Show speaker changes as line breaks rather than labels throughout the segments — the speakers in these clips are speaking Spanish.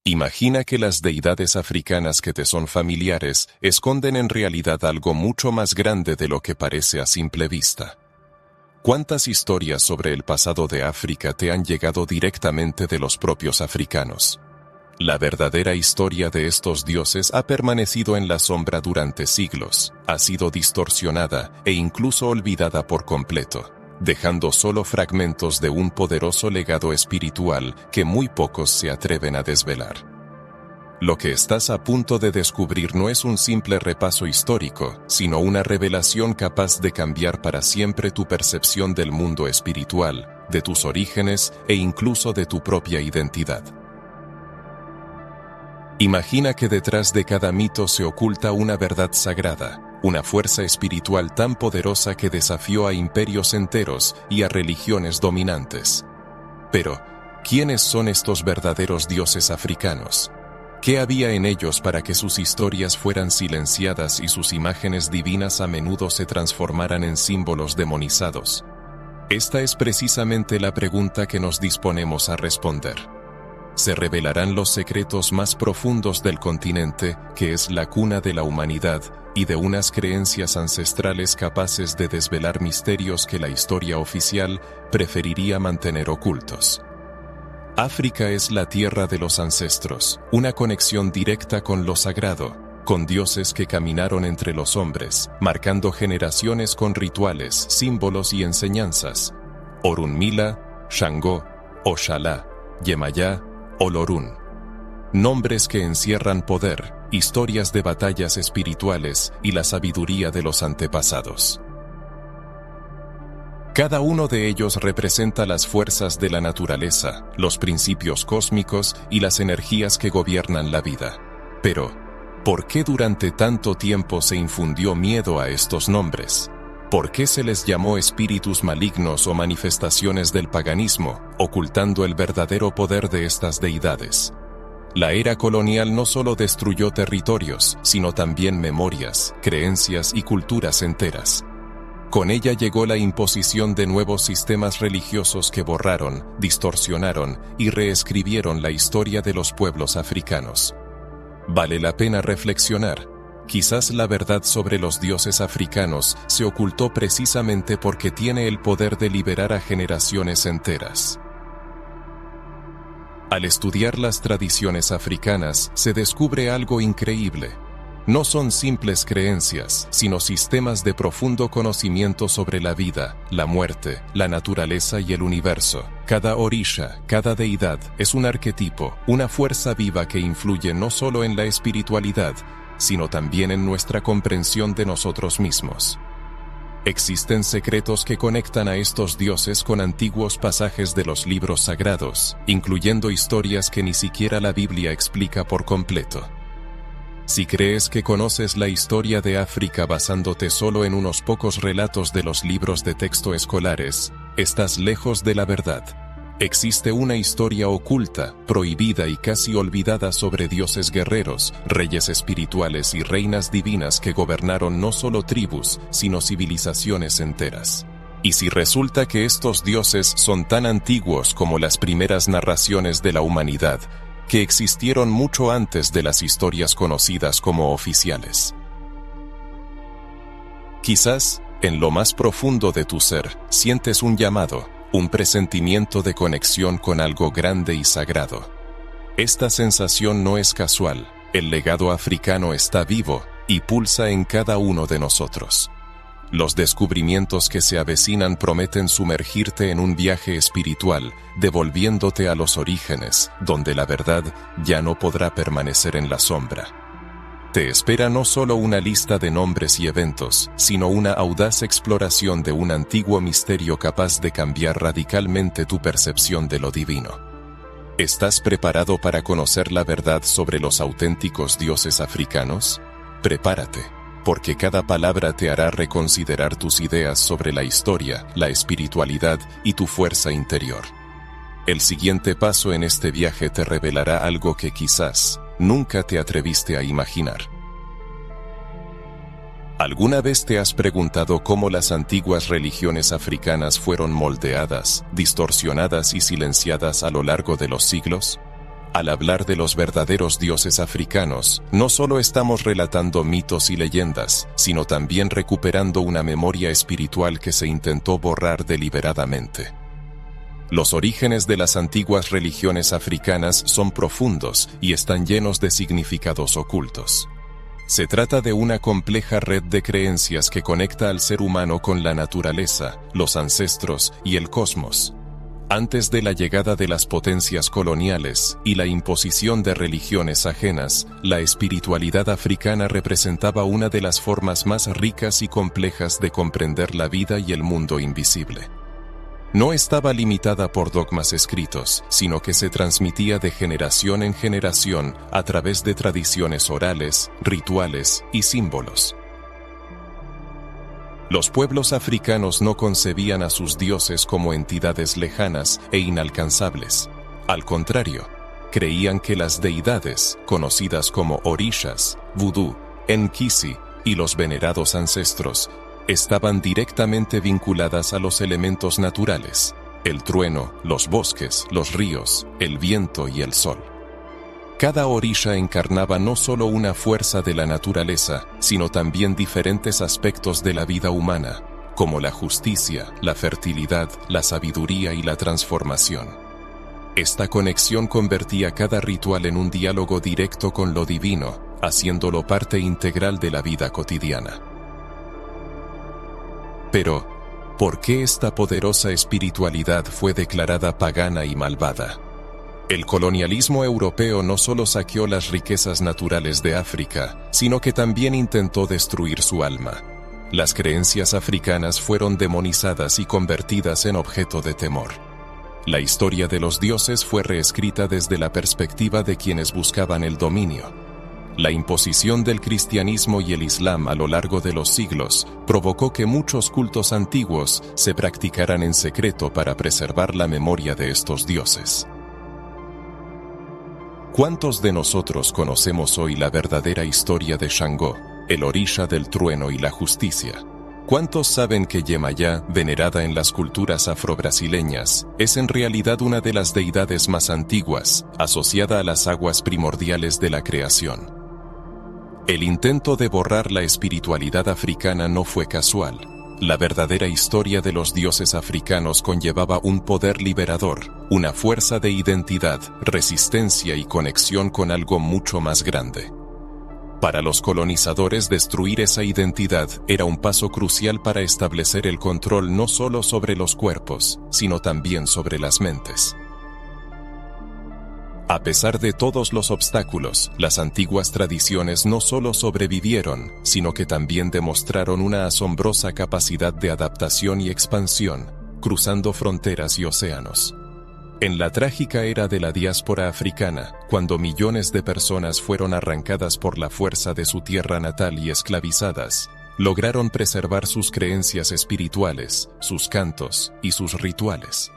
Imagina que las deidades africanas que te son familiares esconden en realidad algo mucho más grande de lo que parece a simple vista. ¿Cuántas historias sobre el pasado de África te han llegado directamente de los propios africanos? La verdadera historia de estos dioses ha permanecido en la sombra durante siglos, ha sido distorsionada e incluso olvidada por completo, dejando solo fragmentos de un poderoso legado espiritual que muy pocos se atreven a desvelar. Lo que estás a punto de descubrir no es un simple repaso histórico, sino una revelación capaz de cambiar para siempre tu percepción del mundo espiritual, de tus orígenes e incluso de tu propia identidad. Imagina que detrás de cada mito se oculta una verdad sagrada, una fuerza espiritual tan poderosa que desafió a imperios enteros y a religiones dominantes. Pero, ¿quiénes son estos verdaderos dioses africanos? ¿Qué había en ellos para que sus historias fueran silenciadas y sus imágenes divinas a menudo se transformaran en símbolos demonizados? Esta es precisamente la pregunta que nos disponemos a responder. Se revelarán los secretos más profundos del continente, que es la cuna de la humanidad, y de unas creencias ancestrales capaces de desvelar misterios que la historia oficial preferiría mantener ocultos. África es la tierra de los ancestros, una conexión directa con lo sagrado, con dioses que caminaron entre los hombres, marcando generaciones con rituales, símbolos y enseñanzas. Orunmila, Shango, Oshala, Yemayá, Olorun. Nombres que encierran poder, historias de batallas espirituales y la sabiduría de los antepasados. Cada uno de ellos representa las fuerzas de la naturaleza, los principios cósmicos y las energías que gobiernan la vida. Pero, ¿por qué durante tanto tiempo se infundió miedo a estos nombres? ¿Por qué se les llamó espíritus malignos o manifestaciones del paganismo, ocultando el verdadero poder de estas deidades? La era colonial no solo destruyó territorios, sino también memorias, creencias y culturas enteras. Con ella llegó la imposición de nuevos sistemas religiosos que borraron, distorsionaron y reescribieron la historia de los pueblos africanos. Vale la pena reflexionar. Quizás la verdad sobre los dioses africanos se ocultó precisamente porque tiene el poder de liberar a generaciones enteras. Al estudiar las tradiciones africanas, se descubre algo increíble. No son simples creencias, sino sistemas de profundo conocimiento sobre la vida, la muerte, la naturaleza y el universo. Cada orisha, cada deidad, es un arquetipo, una fuerza viva que influye no solo en la espiritualidad, sino también en nuestra comprensión de nosotros mismos. Existen secretos que conectan a estos dioses con antiguos pasajes de los libros sagrados, incluyendo historias que ni siquiera la Biblia explica por completo. Si crees que conoces la historia de África basándote solo en unos pocos relatos de los libros de texto escolares, estás lejos de la verdad. Existe una historia oculta, prohibida y casi olvidada sobre dioses guerreros, reyes espirituales y reinas divinas que gobernaron no solo tribus, sino civilizaciones enteras. Y si resulta que estos dioses son tan antiguos como las primeras narraciones de la humanidad, que existieron mucho antes de las historias conocidas como oficiales. Quizás, en lo más profundo de tu ser, sientes un llamado, un presentimiento de conexión con algo grande y sagrado. Esta sensación no es casual, el legado africano está vivo y pulsa en cada uno de nosotros. Los descubrimientos que se avecinan prometen sumergirte en un viaje espiritual, devolviéndote a los orígenes, donde la verdad ya no podrá permanecer en la sombra. Te espera no solo una lista de nombres y eventos, sino una audaz exploración de un antiguo misterio capaz de cambiar radicalmente tu percepción de lo divino. ¿Estás preparado para conocer la verdad sobre los auténticos dioses africanos? Prepárate, porque cada palabra te hará reconsiderar tus ideas sobre la historia, la espiritualidad y tu fuerza interior. El siguiente paso en este viaje te revelará algo que quizás nunca te atreviste a imaginar. ¿Alguna vez te has preguntado cómo las antiguas religiones africanas fueron moldeadas, distorsionadas y silenciadas a lo largo de los siglos? Al hablar de los verdaderos dioses africanos, no solo estamos relatando mitos y leyendas, sino también recuperando una memoria espiritual que se intentó borrar deliberadamente. Los orígenes de las antiguas religiones africanas son profundos y están llenos de significados ocultos. Se trata de una compleja red de creencias que conecta al ser humano con la naturaleza, los ancestros y el cosmos. Antes de la llegada de las potencias coloniales y la imposición de religiones ajenas, la espiritualidad africana representaba una de las formas más ricas y complejas de comprender la vida y el mundo invisible. No estaba limitada por dogmas escritos, sino que se transmitía de generación en generación a través de tradiciones orales, rituales y símbolos. Los pueblos africanos no concebían a sus dioses como entidades lejanas e inalcanzables. Al contrario, creían que las deidades, conocidas como orishas, vudú, enkisi y los venerados ancestros, estaban directamente vinculadas a los elementos naturales, el trueno, los bosques, los ríos, el viento y el sol. Cada orisha encarnaba no solo una fuerza de la naturaleza, sino también diferentes aspectos de la vida humana, como la justicia, la fertilidad, la sabiduría y la transformación. Esta conexión convertía cada ritual en un diálogo directo con lo divino, haciéndolo parte integral de la vida cotidiana. Pero, ¿por qué esta poderosa espiritualidad fue declarada pagana y malvada? El colonialismo europeo no solo saqueó las riquezas naturales de África, sino que también intentó destruir su alma. Las creencias africanas fueron demonizadas y convertidas en objeto de temor. La historia de los dioses fue reescrita desde la perspectiva de quienes buscaban el dominio. La imposición del cristianismo y el islam a lo largo de los siglos provocó que muchos cultos antiguos se practicaran en secreto para preservar la memoria de estos dioses. ¿Cuántos de nosotros conocemos hoy la verdadera historia de Shango, el orisha del trueno y la justicia? ¿Cuántos saben que Yemayá, venerada en las culturas afrobrasileñas, es en realidad una de las deidades más antiguas, asociada a las aguas primordiales de la creación? El intento de borrar la espiritualidad africana no fue casual. La verdadera historia de los dioses africanos conllevaba un poder liberador, una fuerza de identidad, resistencia y conexión con algo mucho más grande. Para los colonizadores, destruir esa identidad era un paso crucial para establecer el control no solo sobre los cuerpos, sino también sobre las mentes. A pesar de todos los obstáculos, las antiguas tradiciones no solo sobrevivieron, sino que también demostraron una asombrosa capacidad de adaptación y expansión, cruzando fronteras y océanos. En la trágica era de la diáspora africana, cuando millones de personas fueron arrancadas por la fuerza de su tierra natal y esclavizadas, lograron preservar sus creencias espirituales, sus cantos y sus rituales.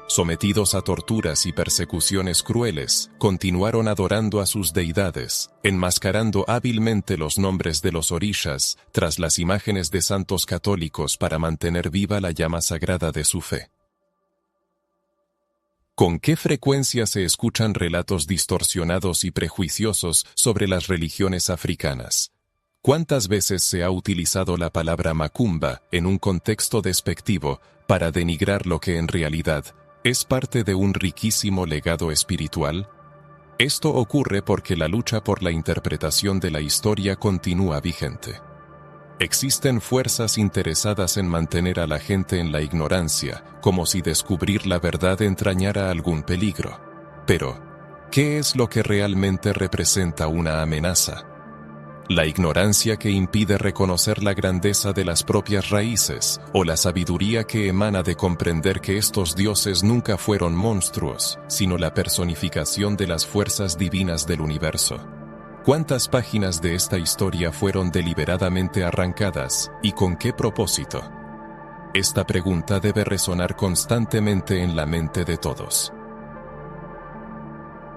Sometidos a torturas y persecuciones crueles, continuaron adorando a sus deidades, enmascarando hábilmente los nombres de los orishas tras las imágenes de santos católicos para mantener viva la llama sagrada de su fe. ¿Con qué frecuencia se escuchan relatos distorsionados y prejuiciosos sobre las religiones africanas? ¿Cuántas veces se ha utilizado la palabra macumba en un contexto despectivo para denigrar lo que en realidad es parte de un riquísimo legado espiritual? Esto ocurre porque la lucha por la interpretación de la historia continúa vigente. Existen fuerzas interesadas en mantener a la gente en la ignorancia, como si descubrir la verdad entrañara algún peligro. Pero, ¿qué es lo que realmente representa una amenaza? La ignorancia que impide reconocer la grandeza de las propias raíces, o la sabiduría que emana de comprender que estos dioses nunca fueron monstruos, sino la personificación de las fuerzas divinas del universo. ¿Cuántas páginas de esta historia fueron deliberadamente arrancadas, y con qué propósito? Esta pregunta debe resonar constantemente en la mente de todos.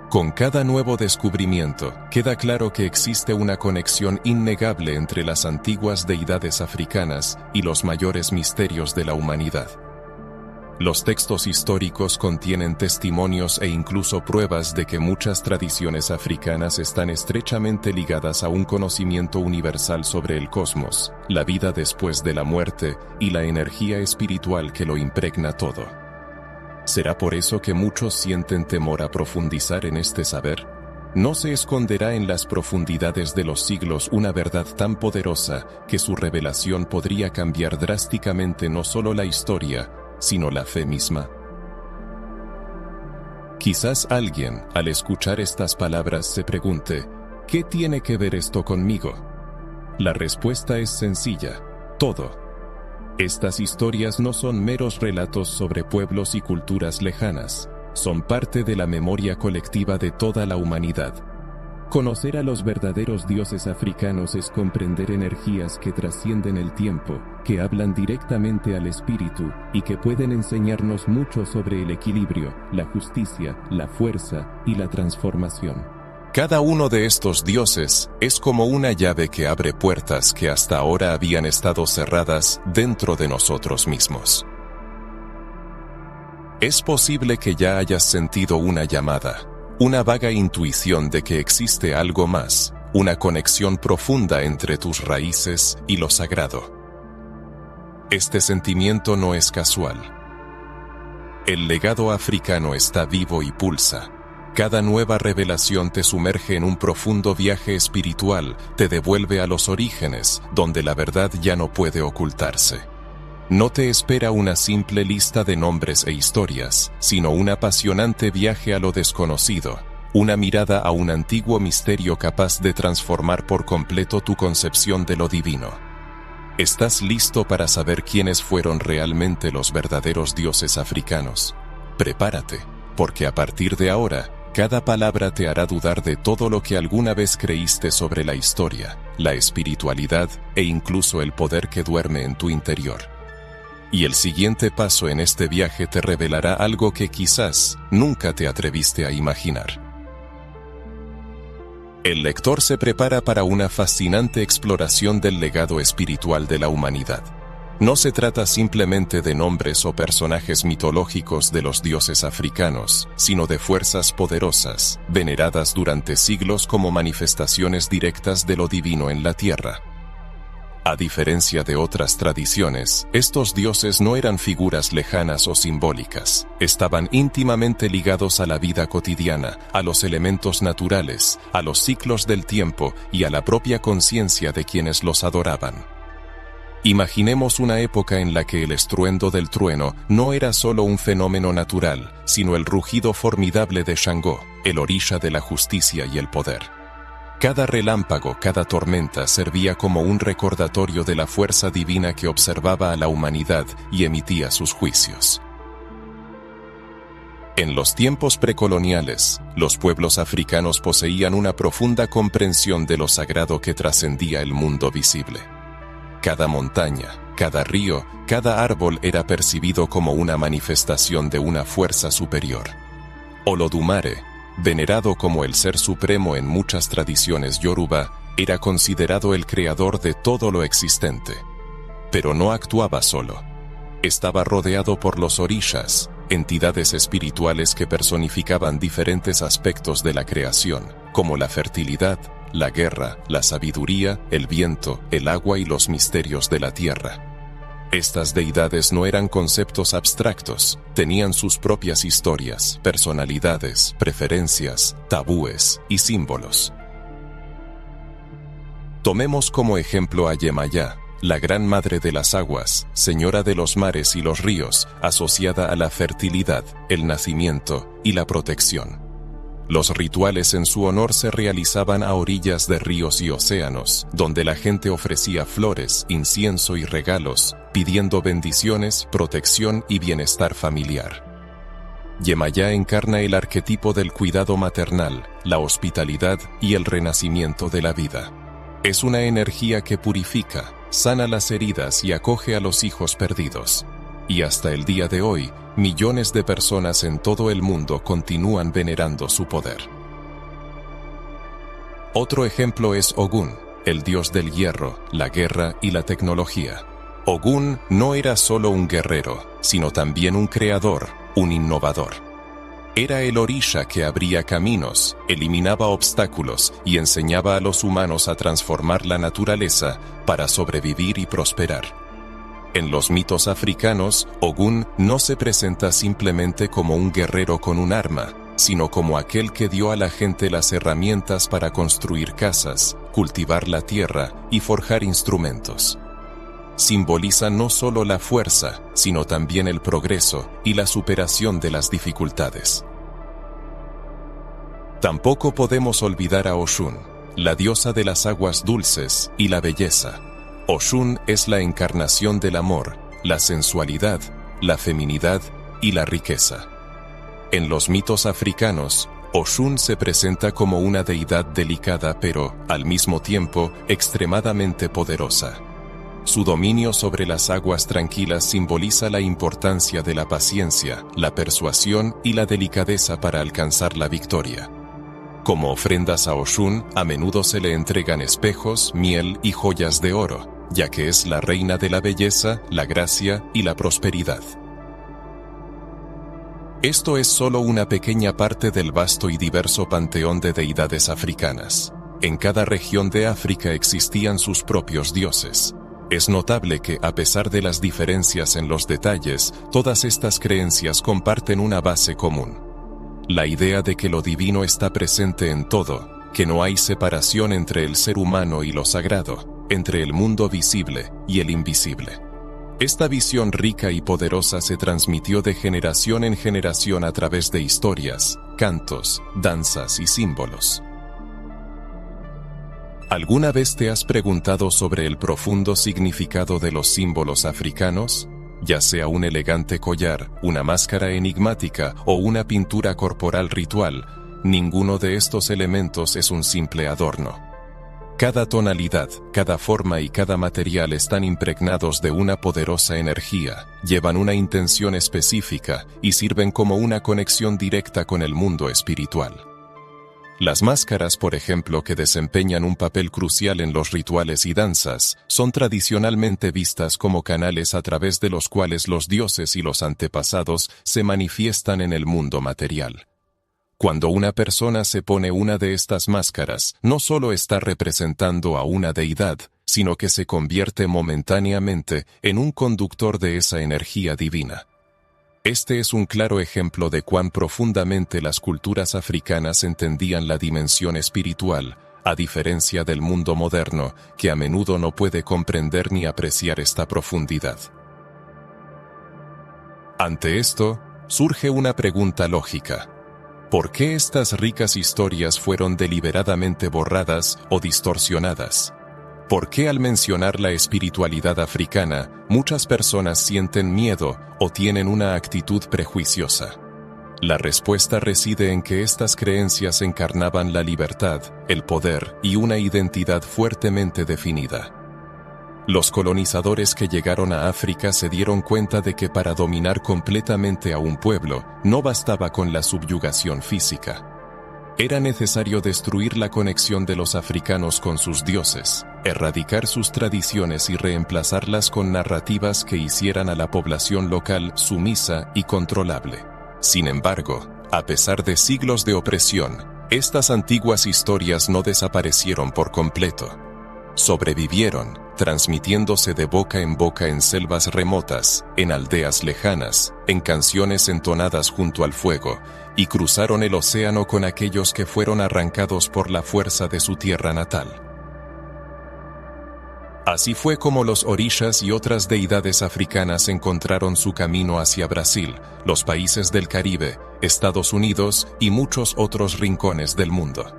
Con cada nuevo descubrimiento, queda claro que existe una conexión innegable entre las antiguas deidades africanas y los mayores misterios de la humanidad. Los textos históricos contienen testimonios e incluso pruebas de que muchas tradiciones africanas están estrechamente ligadas a un conocimiento universal sobre el cosmos, la vida después de la muerte y la energía espiritual que lo impregna todo. ¿Será por eso que muchos sienten temor a profundizar en este saber? No se esconderá en las profundidades de los siglos una verdad tan poderosa que su revelación podría cambiar drásticamente no solo la historia, sino la fe misma. Quizás alguien, al escuchar estas palabras, se pregunte, ¿qué tiene que ver esto conmigo? La respuesta es sencilla: todo. Estas historias no son meros relatos sobre pueblos y culturas lejanas, son parte de la memoria colectiva de toda la humanidad. Conocer a los verdaderos dioses africanos es comprender energías que trascienden el tiempo, que hablan directamente al espíritu y que pueden enseñarnos mucho sobre el equilibrio, la justicia, la fuerza y la transformación. Cada uno de estos dioses es como una llave que abre puertas que hasta ahora habían estado cerradas dentro de nosotros mismos. Es posible que ya hayas sentido una llamada, una vaga intuición de que existe algo más, una conexión profunda entre tus raíces y lo sagrado. Este sentimiento no es casual. El legado africano está vivo y pulsa. Cada nueva revelación te sumerge en un profundo viaje espiritual, te devuelve a los orígenes, donde la verdad ya no puede ocultarse. No te espera una simple lista de nombres e historias, sino un apasionante viaje a lo desconocido, una mirada a un antiguo misterio capaz de transformar por completo tu concepción de lo divino. ¿Estás listo para saber quiénes fueron realmente los verdaderos dioses africanos? Prepárate, porque a partir de ahora, cada palabra te hará dudar de todo lo que alguna vez creíste sobre la historia, la espiritualidad e incluso el poder que duerme en tu interior. Y el siguiente paso en este viaje te revelará algo que quizás nunca te atreviste a imaginar. El lector se prepara para una fascinante exploración del legado espiritual de la humanidad. No se trata simplemente de nombres o personajes mitológicos de los dioses africanos, sino de fuerzas poderosas, veneradas durante siglos como manifestaciones directas de lo divino en la tierra. A diferencia de otras tradiciones, estos dioses no eran figuras lejanas o simbólicas. Estaban íntimamente ligados a la vida cotidiana, a los elementos naturales, a los ciclos del tiempo y a la propia conciencia de quienes los adoraban. Imaginemos una época en la que el estruendo del trueno no era solo un fenómeno natural, sino el rugido formidable de Shango, el orisha de la justicia y el poder. Cada relámpago, cada tormenta servía como un recordatorio de la fuerza divina que observaba a la humanidad y emitía sus juicios. En los tiempos precoloniales, los pueblos africanos poseían una profunda comprensión de lo sagrado que trascendía el mundo visible. Cada montaña, cada río, cada árbol era percibido como una manifestación de una fuerza superior. Olodumare, venerado como el ser supremo en muchas tradiciones yoruba, era considerado el creador de todo lo existente. Pero no actuaba solo. Estaba rodeado por los orishas, entidades espirituales que personificaban diferentes aspectos de la creación, como la fertilidad, la guerra, la sabiduría, el viento, el agua y los misterios de la tierra. Estas deidades no eran conceptos abstractos, tenían sus propias historias, personalidades, preferencias, tabúes y símbolos. Tomemos como ejemplo a Yemaya, la gran madre de las aguas, señora de los mares y los ríos, asociada a la fertilidad, el nacimiento y la protección. Los rituales en su honor se realizaban a orillas de ríos y océanos, donde la gente ofrecía flores, incienso y regalos, pidiendo bendiciones, protección y bienestar familiar. Yemaya encarna el arquetipo del cuidado maternal, la hospitalidad y el renacimiento de la vida. Es una energía que purifica, sana las heridas y acoge a los hijos perdidos. Y hasta el día de hoy, millones de personas en todo el mundo continúan venerando su poder. Otro ejemplo es Ogún, el dios del hierro, la guerra y la tecnología. Ogún no era solo un guerrero, sino también un creador, un innovador. Era el Orisha que abría caminos, eliminaba obstáculos y enseñaba a los humanos a transformar la naturaleza para sobrevivir y prosperar. En los mitos africanos, Ogún no se presenta simplemente como un guerrero con un arma, sino como aquel que dio a la gente las herramientas para construir casas, cultivar la tierra y forjar instrumentos. Simboliza no solo la fuerza, sino también el progreso y la superación de las dificultades. Tampoco podemos olvidar a Oshun, la diosa de las aguas dulces y la belleza. Oshun es la encarnación del amor, la sensualidad, la feminidad y la riqueza. En los mitos africanos, Oshun se presenta como una deidad delicada pero, al mismo tiempo, extremadamente poderosa. Su dominio sobre las aguas tranquilas simboliza la importancia de la paciencia, la persuasión y la delicadeza para alcanzar la victoria. Como ofrendas a Oshun, a menudo se le entregan espejos, miel y joyas de oro, ya que es la reina de la belleza, la gracia y la prosperidad. Esto es solo una pequeña parte del vasto y diverso panteón de deidades africanas. En cada región de África existían sus propios dioses. Es notable que, a pesar de las diferencias en los detalles, todas estas creencias comparten una base común. La idea de que lo divino está presente en todo, que no hay separación entre el ser humano y lo sagrado, entre el mundo visible y el invisible. Esta visión rica y poderosa se transmitió de generación en generación a través de historias, cantos, danzas y símbolos. ¿Alguna vez te has preguntado sobre el profundo significado de los símbolos africanos? Ya sea un elegante collar, una máscara enigmática o una pintura corporal ritual, ninguno de estos elementos es un simple adorno. Cada tonalidad, cada forma y cada material están impregnados de una poderosa energía, llevan una intención específica y sirven como una conexión directa con el mundo espiritual. Las máscaras, por ejemplo, que desempeñan un papel crucial en los rituales y danzas, son tradicionalmente vistas como canales a través de los cuales los dioses y los antepasados se manifiestan en el mundo material. Cuando una persona se pone una de estas máscaras, no solo está representando a una deidad, sino que se convierte momentáneamente en un conductor de esa energía divina. Este es un claro ejemplo de cuán profundamente las culturas africanas entendían la dimensión espiritual, a diferencia del mundo moderno, que a menudo no puede comprender ni apreciar esta profundidad. Ante esto, surge una pregunta lógica. ¿Por qué estas ricas historias fueron deliberadamente borradas o distorsionadas? ¿Por qué al mencionar la espiritualidad africana, muchas personas sienten miedo o tienen una actitud prejuiciosa? La respuesta reside en que estas creencias encarnaban la libertad, el poder y una identidad fuertemente definida. Los colonizadores que llegaron a África se dieron cuenta de que para dominar completamente a un pueblo, no bastaba con la subyugación física. Era necesario destruir la conexión de los africanos con sus dioses, erradicar sus tradiciones y reemplazarlas con narrativas que hicieran a la población local sumisa y controlable. Sin embargo, a pesar de siglos de opresión, estas antiguas historias no desaparecieron por completo. Sobrevivieron, transmitiéndose de boca en selvas remotas, en aldeas lejanas, en canciones entonadas junto al fuego, y cruzaron el océano con aquellos que fueron arrancados por la fuerza de su tierra natal. Así fue como los orishas y otras deidades africanas encontraron su camino hacia Brasil, los países del Caribe, Estados Unidos y muchos otros rincones del mundo.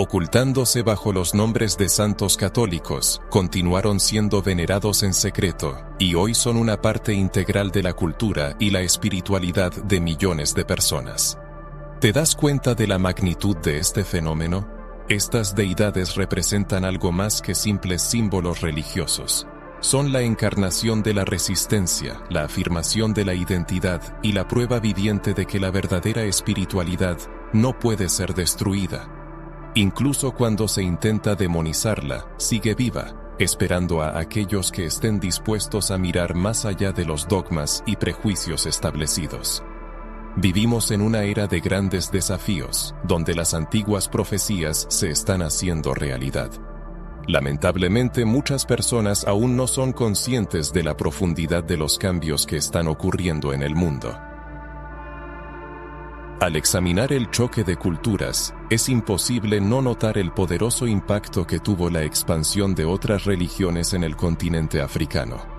Ocultándose bajo los nombres de santos católicos, continuaron siendo venerados en secreto, y hoy son una parte integral de la cultura y la espiritualidad de millones de personas. ¿Te das cuenta de la magnitud de este fenómeno? Estas deidades representan algo más que simples símbolos religiosos. Son la encarnación de la resistencia, la afirmación de la identidad y la prueba viviente de que la verdadera espiritualidad no puede ser destruida. Incluso cuando se intenta demonizarla, sigue viva, esperando a aquellos que estén dispuestos a mirar más allá de los dogmas y prejuicios establecidos. Vivimos en una era de grandes desafíos, donde las antiguas profecías se están haciendo realidad. Lamentablemente, muchas personas aún no son conscientes de la profundidad de los cambios que están ocurriendo en el mundo. Al examinar el choque de culturas, es imposible no notar el poderoso impacto que tuvo la expansión de otras religiones en el continente africano.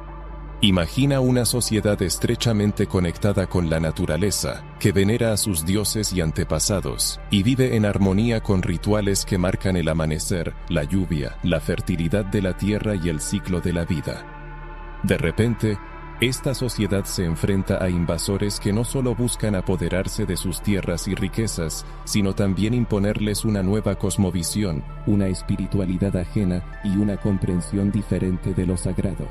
Imagina una sociedad estrechamente conectada con la naturaleza, que venera a sus dioses y antepasados, y vive en armonía con rituales que marcan el amanecer, la lluvia, la fertilidad de la tierra y el ciclo de la vida. De repente, esta sociedad se enfrenta a invasores que no solo buscan apoderarse de sus tierras y riquezas, sino también imponerles una nueva cosmovisión, una espiritualidad ajena y una comprensión diferente de lo sagrado.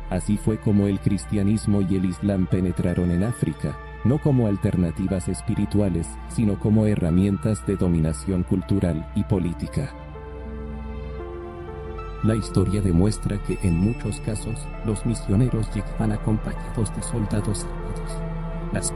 Así fue como el cristianismo y el islam penetraron en África, no como alternativas espirituales, sino como herramientas de dominación cultural y política. La historia demuestra que en muchos casos, los misioneros llegaban acompañados de soldados armados. Las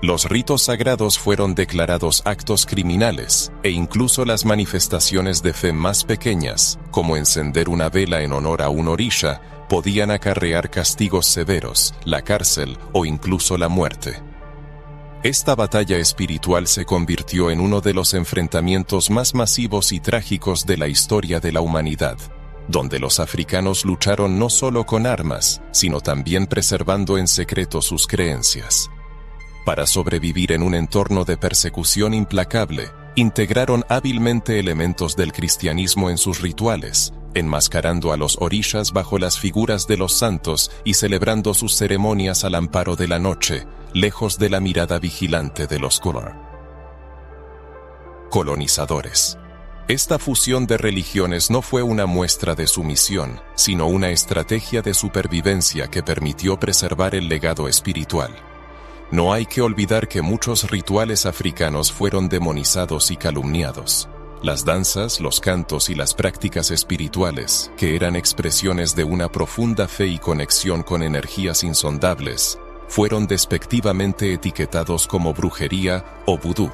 Los ritos sagrados fueron declarados actos criminales, e incluso las manifestaciones de fe más pequeñas, como encender una vela en honor a un orisha, podían acarrear castigos severos, la cárcel o incluso la muerte. Esta batalla espiritual se convirtió en uno de los enfrentamientos más masivos y trágicos de la historia de la humanidad, donde los africanos lucharon no solo con armas, sino también preservando en secreto sus creencias. Para sobrevivir en un entorno de persecución implacable, integraron hábilmente elementos del cristianismo en sus rituales, enmascarando a los orishas bajo las figuras de los santos y celebrando sus ceremonias al amparo de la noche, lejos de la mirada vigilante de los colonizadores. Esta fusión de religiones no fue una muestra de sumisión, sino una estrategia de supervivencia que permitió preservar el legado espiritual. No hay que olvidar que muchos rituales africanos fueron demonizados y calumniados. Las danzas, los cantos y las prácticas espirituales, que eran expresiones de una profunda fe y conexión con energías insondables, fueron despectivamente etiquetados como brujería o vudú.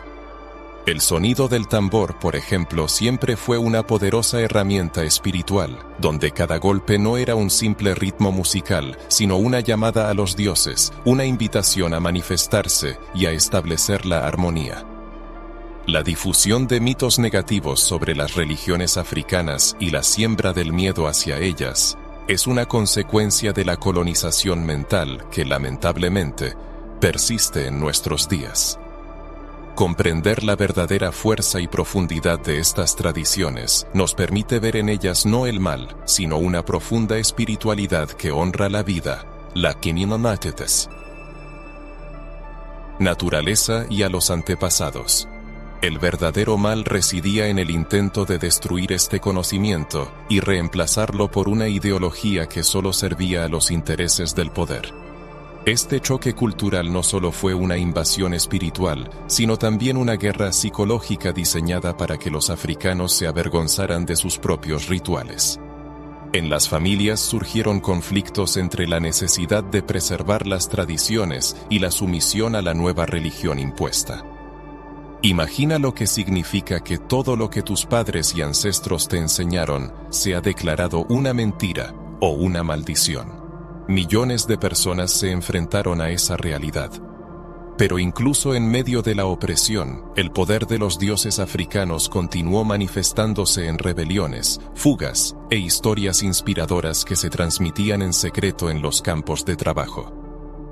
El sonido del tambor, por ejemplo, siempre fue una poderosa herramienta espiritual, donde cada golpe no era un simple ritmo musical, sino una llamada a los dioses, una invitación a manifestarse y a establecer la armonía. La difusión de mitos negativos sobre las religiones africanas y la siembra del miedo hacia ellas es una consecuencia de la colonización mental que, lamentablemente, persiste en nuestros días. Comprender la verdadera fuerza y profundidad de estas tradiciones nos permite ver en ellas no el mal, sino una profunda espiritualidad que honra la vida, la Kininomatetes, naturaleza y a los antepasados. El verdadero mal residía en el intento de destruir este conocimiento y reemplazarlo por una ideología que solo servía a los intereses del poder. Este choque cultural no solo fue una invasión espiritual, sino también una guerra psicológica diseñada para que los africanos se avergonzaran de sus propios rituales. En las familias surgieron conflictos entre la necesidad de preservar las tradiciones y la sumisión a la nueva religión impuesta. Imagina lo que significa que todo lo que tus padres y ancestros te enseñaron sea declarado una mentira o una maldición. Millones de personas se enfrentaron a esa realidad. Pero incluso en medio de la opresión, el poder de los dioses africanos continuó manifestándose en rebeliones, fugas e historias inspiradoras que se transmitían en secreto en los campos de trabajo.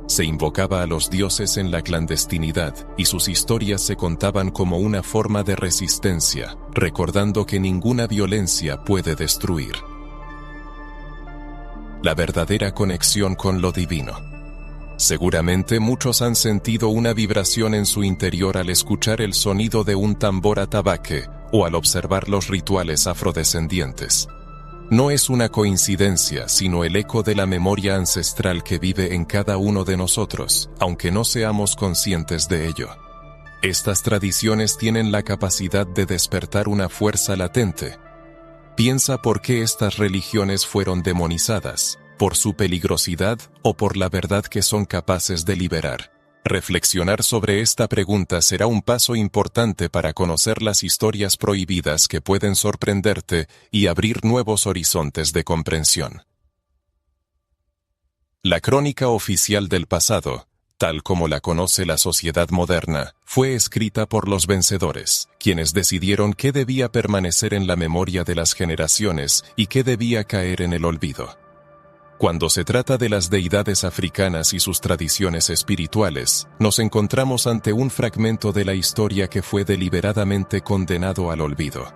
Se invocaba a los dioses en la clandestinidad y sus historias se contaban como una forma de resistencia, recordando que ninguna violencia puede destruir la verdadera conexión con lo divino. Seguramente muchos han sentido una vibración en su interior al escuchar el sonido de un tambor atabaque o al observar los rituales afrodescendientes. No es una coincidencia, sino el eco de la memoria ancestral que vive en cada uno de nosotros, aunque no seamos conscientes de ello. Estas tradiciones tienen la capacidad de despertar una fuerza latente. Piensa por qué estas religiones fueron demonizadas, por su peligrosidad o por la verdad que son capaces de liberar. Reflexionar sobre esta pregunta será un paso importante para conocer las historias prohibidas que pueden sorprenderte y abrir nuevos horizontes de comprensión. La crónica oficial del pasado, tal como la conoce la sociedad moderna, fue escrita por los vencedores, quienes decidieron qué debía permanecer en la memoria de las generaciones y qué debía caer en el olvido. Cuando se trata de las deidades africanas y sus tradiciones espirituales, nos encontramos ante un fragmento de la historia que fue deliberadamente condenado al olvido.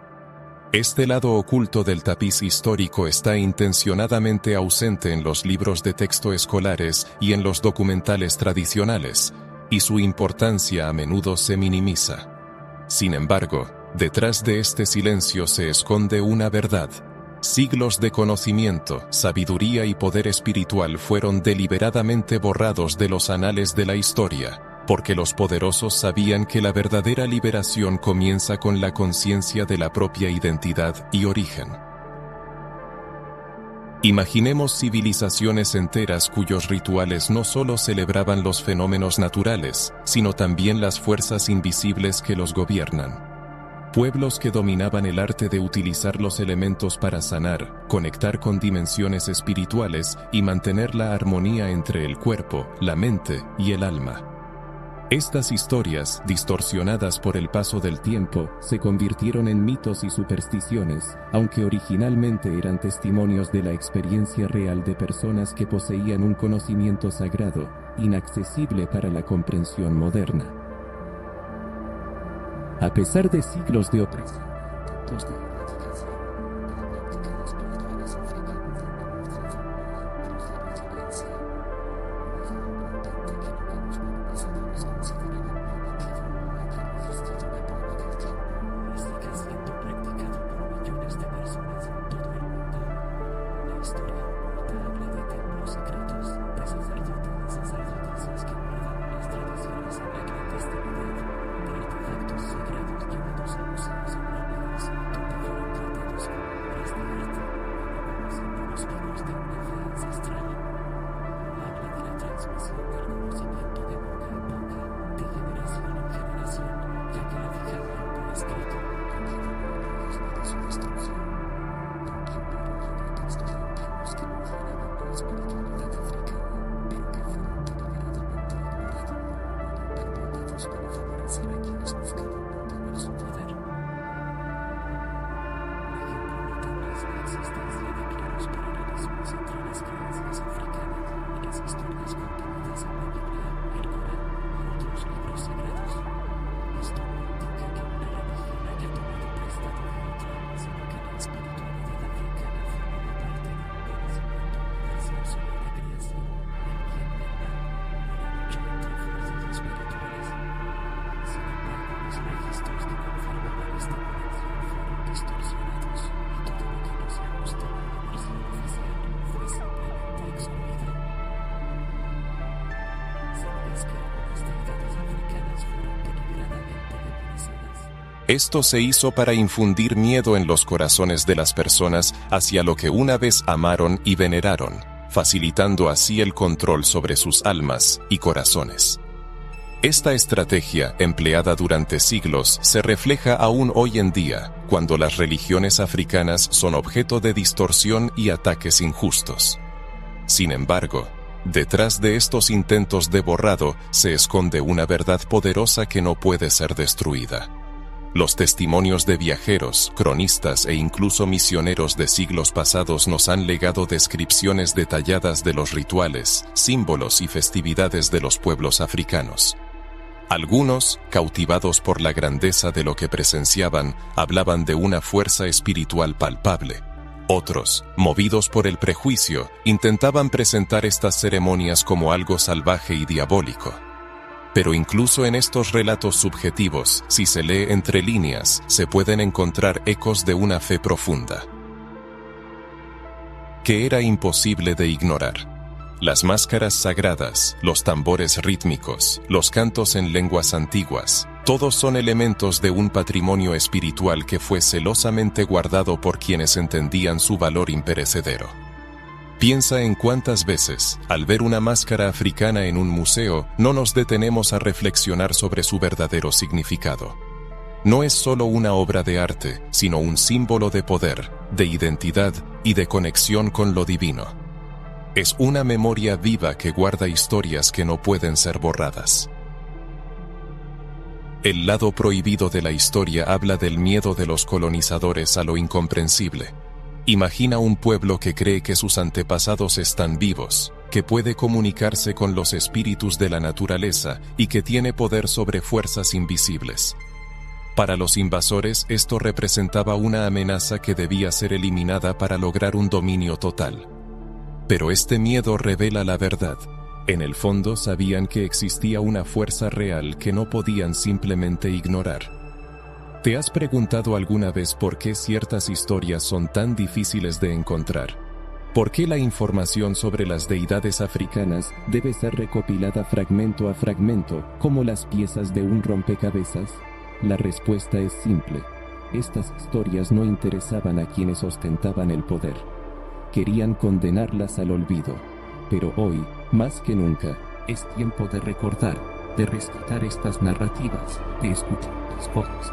Este lado oculto del tapiz histórico está intencionadamente ausente en los libros de texto escolares y en los documentales tradicionales, y su importancia a menudo se minimiza. Sin embargo, detrás de este silencio se esconde una verdad. Siglos de conocimiento, sabiduría y poder espiritual fueron deliberadamente borrados de los anales de la historia, porque los poderosos sabían que la verdadera liberación comienza con la conciencia de la propia identidad y origen. Imaginemos civilizaciones enteras cuyos rituales no solo celebraban los fenómenos naturales, sino también las fuerzas invisibles que los gobiernan. Pueblos que dominaban el arte de utilizar los elementos para sanar, conectar con dimensiones espirituales y mantener la armonía entre el cuerpo, la mente y el alma. Estas historias, distorsionadas por el paso del tiempo, se convirtieron en mitos y supersticiones, aunque originalmente eran testimonios de la experiencia real de personas que poseían un conocimiento sagrado, inaccesible para la comprensión moderna. A pesar de siglos de opresión,
espiritualidad africana forma parte de un conocimiento universal sobre
Esto se hizo para infundir miedo en los corazones de las personas hacia lo que una vez amaron y veneraron, facilitando así el control sobre sus almas y corazones. Esta estrategia, empleada durante siglos, se refleja aún hoy en día, cuando las religiones africanas son objeto de distorsión y ataques injustos. Sin embargo, detrás de estos intentos de borrado se esconde una verdad poderosa que no puede ser destruida. Los testimonios de viajeros, cronistas e incluso misioneros de siglos pasados nos han legado descripciones detalladas de los rituales, símbolos y festividades de los pueblos africanos. Algunos, cautivados por la grandeza de lo que presenciaban, hablaban de una fuerza espiritual palpable. Otros, movidos por el prejuicio, intentaban presentar estas ceremonias como algo salvaje y diabólico. Pero incluso en estos relatos subjetivos, si se lee entre líneas, se pueden encontrar ecos de una fe profunda, que era imposible de ignorar. Las máscaras sagradas, los tambores rítmicos, los cantos en lenguas antiguas, todos son elementos de un patrimonio espiritual que fue celosamente guardado por quienes entendían su valor imperecedero. Piensa en cuántas veces, al ver una máscara africana en un museo, no nos detenemos a reflexionar sobre su verdadero significado. No es solo una obra de arte, sino un símbolo de poder, de identidad y de conexión con lo divino. Es una memoria viva que guarda historias que no pueden ser borradas. El lado prohibido de la historia habla del miedo de los colonizadores a lo incomprensible. Imagina un pueblo que cree que sus antepasados están vivos, que puede comunicarse con los espíritus de la naturaleza y que tiene poder sobre fuerzas invisibles. Para los invasores, esto representaba una amenaza que debía ser eliminada para lograr un dominio total. Pero este miedo revela la verdad. En el fondo sabían que existía una fuerza real que no podían simplemente ignorar. ¿Te has preguntado alguna vez por qué ciertas historias son tan difíciles de encontrar? ¿Por qué la información sobre las deidades africanas debe ser recopilada fragmento a fragmento, como las piezas de un rompecabezas? La respuesta es simple. Estas historias no interesaban a quienes ostentaban el poder. Querían condenarlas al olvido. Pero hoy, más que nunca, es tiempo de recordar, de rescatar estas narrativas, de escuchar las voces.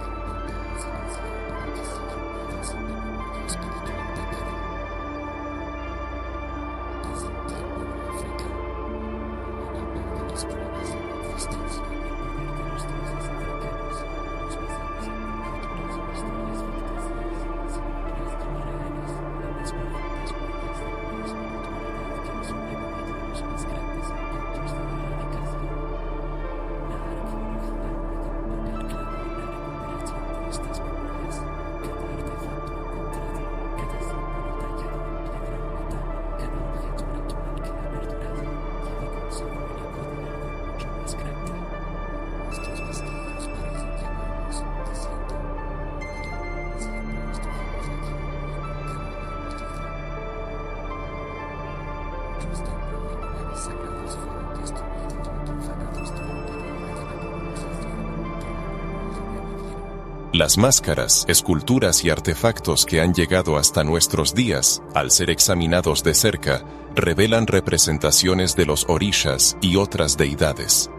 Las máscaras, esculturas y artefactos que han llegado hasta nuestros días, al ser examinados de cerca, revelan representaciones de los orishas y otras deidades.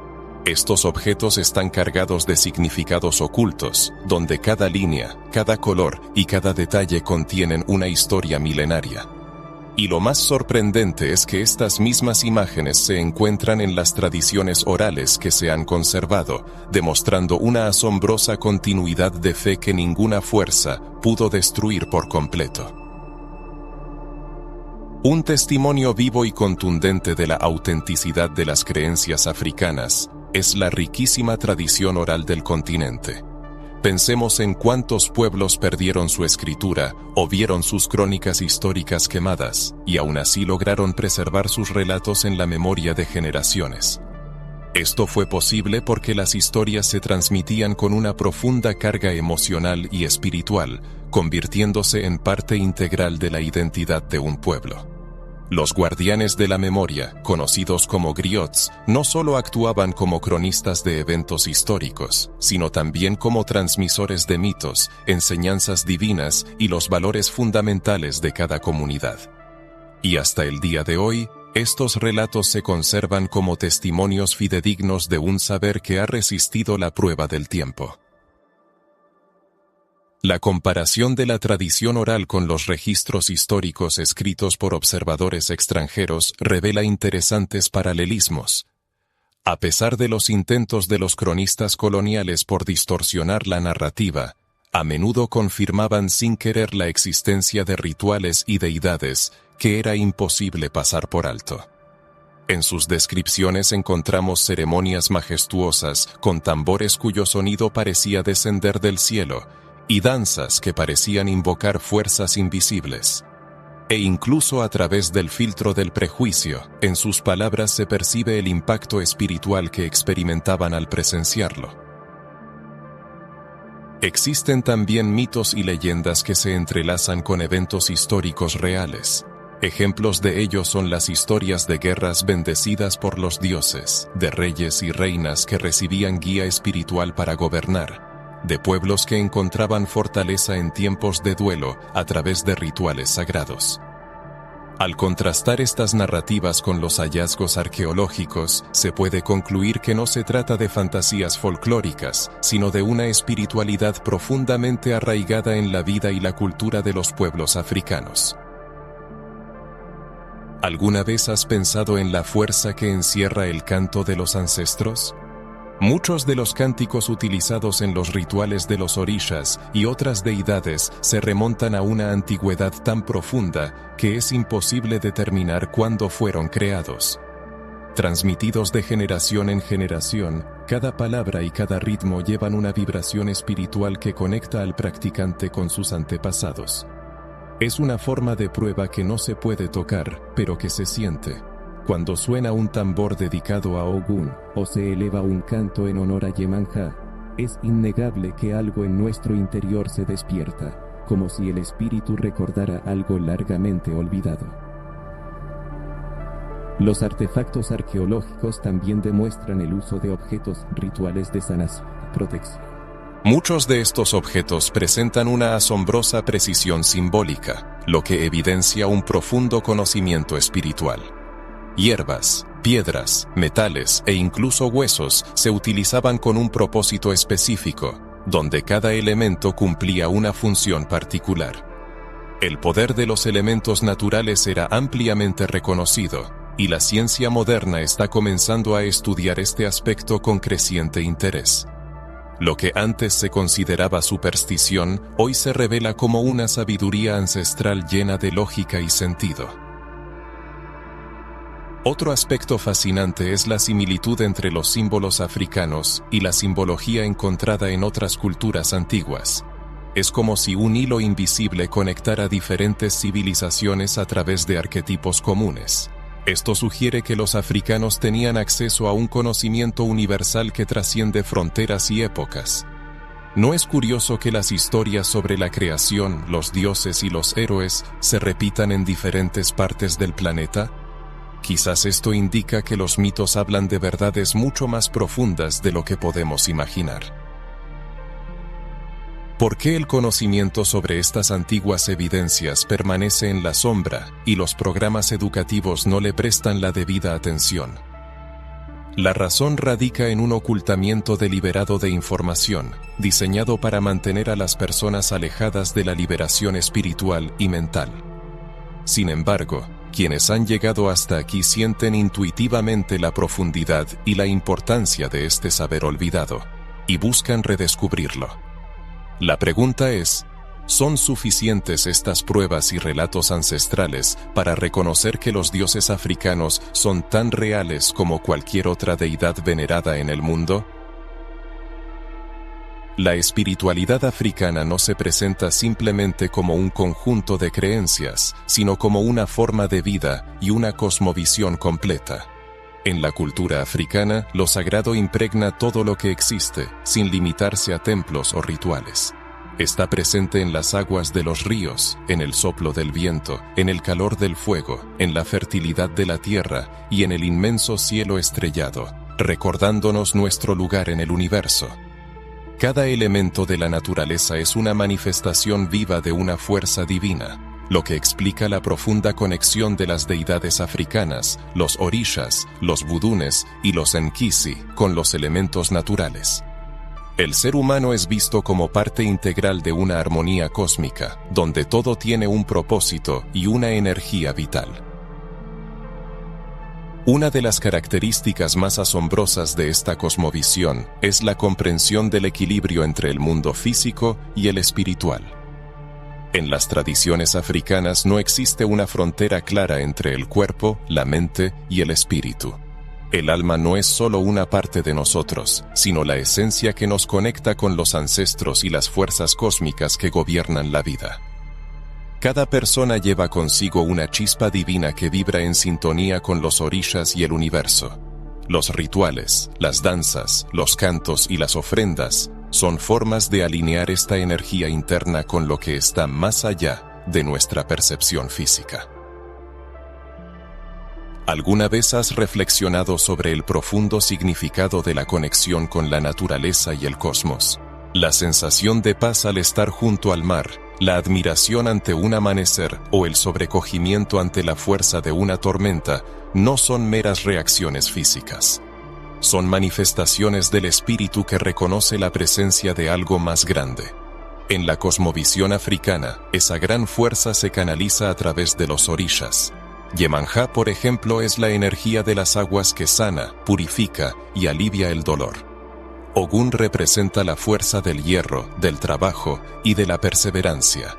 Estos objetos están cargados de significados ocultos, donde cada línea, cada color y cada detalle contienen una historia milenaria. Y lo más sorprendente es que estas mismas imágenes se encuentran en las tradiciones orales que se han conservado, demostrando una asombrosa continuidad de fe que ninguna fuerza pudo destruir por completo. Un testimonio vivo y contundente de la autenticidad de las creencias africanas es la riquísima tradición oral del continente. Pensemos en cuántos pueblos perdieron su escritura o vieron sus crónicas históricas quemadas, y aún así lograron preservar sus relatos en la memoria de generaciones. Esto fue posible porque las historias se transmitían con una profunda carga emocional y espiritual, convirtiéndose en parte integral de la identidad de un pueblo. Los guardianes de la memoria, conocidos como griots, no solo actuaban como cronistas de eventos históricos, sino también como transmisores de mitos, enseñanzas divinas y los valores fundamentales de cada comunidad. Y hasta el día de hoy, estos relatos se conservan como testimonios fidedignos de un saber que ha resistido la prueba del tiempo. La comparación de la tradición oral con los registros históricos escritos por observadores extranjeros revela interesantes paralelismos. A pesar de los intentos de los cronistas coloniales por distorsionar la narrativa, a menudo confirmaban sin querer la existencia de rituales y deidades que era imposible pasar por alto. En sus descripciones encontramos ceremonias majestuosas con tambores cuyo sonido parecía descender del cielo, y danzas que parecían invocar fuerzas invisibles. E incluso a través del filtro del prejuicio, en sus palabras se percibe el impacto espiritual que experimentaban al presenciarlo. Existen también mitos y leyendas que se entrelazan con eventos históricos reales. Ejemplos de ello son las historias de guerras bendecidas por los dioses, de reyes y reinas que recibían guía espiritual para gobernar, de pueblos que encontraban fortaleza en tiempos de duelo a través de rituales sagrados. Al contrastar estas narrativas con los hallazgos arqueológicos, se puede concluir que no se trata de fantasías folclóricas, sino de una espiritualidad profundamente arraigada en la vida y la cultura de los pueblos africanos. ¿Alguna vez has pensado en la fuerza que encierra el canto de los ancestros? Muchos de los cánticos utilizados en los rituales de los orishas y otras deidades se remontan a una antigüedad tan profunda que es imposible determinar cuándo fueron creados. Transmitidos de generación en generación, cada palabra y cada ritmo llevan una vibración espiritual que conecta al practicante con sus antepasados. Es una forma de prueba que no se puede tocar, pero que se siente. Cuando suena un tambor dedicado a Ogún, o se eleva un canto en honor a Yemanja, es innegable que algo en nuestro interior se despierta, como si el espíritu recordara algo largamente olvidado. Los artefactos arqueológicos también demuestran el uso de objetos rituales de sanación y protección. Muchos de estos objetos presentan una asombrosa precisión simbólica, lo que evidencia un profundo conocimiento espiritual. Hierbas, piedras, metales e incluso huesos se utilizaban con un propósito específico, donde cada elemento cumplía una función particular. El poder de los elementos naturales era ampliamente reconocido, y la ciencia moderna está comenzando a estudiar este aspecto con creciente interés. Lo que antes se consideraba superstición, hoy se revela como una sabiduría ancestral llena de lógica y sentido. Otro aspecto fascinante es la similitud entre los símbolos africanos y la simbología encontrada en otras culturas antiguas. Es como si un hilo invisible conectara diferentes civilizaciones a través de arquetipos comunes. Esto sugiere que los africanos tenían acceso a un conocimiento universal que trasciende fronteras y épocas. ¿No es curioso que las historias sobre la creación, los dioses y los héroes se repitan en diferentes partes del planeta? Quizás esto indica que los mitos hablan de verdades mucho más profundas de lo que podemos imaginar. ¿Por qué el conocimiento sobre estas antiguas evidencias permanece en la sombra y los programas educativos no le prestan la debida atención? La razón radica en un ocultamiento deliberado de información, diseñado para mantener a las personas alejadas de la liberación espiritual y mental. Sin embargo, quienes han llegado hasta aquí sienten intuitivamente la profundidad y la importancia de este saber olvidado, y buscan redescubrirlo. La pregunta es, ¿son suficientes estas pruebas y relatos ancestrales para reconocer que los dioses africanos son tan reales como cualquier otra deidad venerada en el mundo? La espiritualidad africana no se presenta simplemente como un conjunto de creencias, sino como una forma de vida y una cosmovisión completa. En la cultura africana, lo sagrado impregna todo lo que existe, sin limitarse a templos o rituales. Está presente en las aguas de los ríos, en el soplo del viento, en el calor del fuego, en la fertilidad de la tierra y en el inmenso cielo estrellado, recordándonos nuestro lugar en el universo. Cada elemento de la naturaleza es una manifestación viva de una fuerza divina, lo que explica la profunda conexión de las deidades africanas, los orishas, los vudunes y los enkisi con los elementos naturales. El ser humano es visto como parte integral de una armonía cósmica, donde todo tiene un propósito y una energía vital. Una de las características más asombrosas de esta cosmovisión es la comprensión del equilibrio entre el mundo físico y el espiritual. En las tradiciones africanas no existe una frontera clara entre el cuerpo, la mente y el espíritu. El alma no es solo una parte de nosotros, sino la esencia que nos conecta con los ancestros y las fuerzas cósmicas que gobiernan la vida. Cada persona lleva consigo una chispa divina que vibra en sintonía con los orishas y el universo. Los rituales, las danzas, los cantos y las ofrendas son formas de alinear esta energía interna con lo que está más allá de nuestra percepción física. ¿Alguna vez has reflexionado sobre el profundo significado de la conexión con la naturaleza y el cosmos? La sensación de paz al estar junto al mar, la admiración ante un amanecer o el sobrecogimiento ante la fuerza de una tormenta no son meras reacciones físicas. Son manifestaciones del espíritu que reconoce la presencia de algo más grande. En la cosmovisión africana, esa gran fuerza se canaliza a través de los orishas. Yemanjá, por ejemplo, es la energía de las aguas que sana, purifica y alivia el dolor. Ogún representa la fuerza del hierro, del trabajo y de la perseverancia.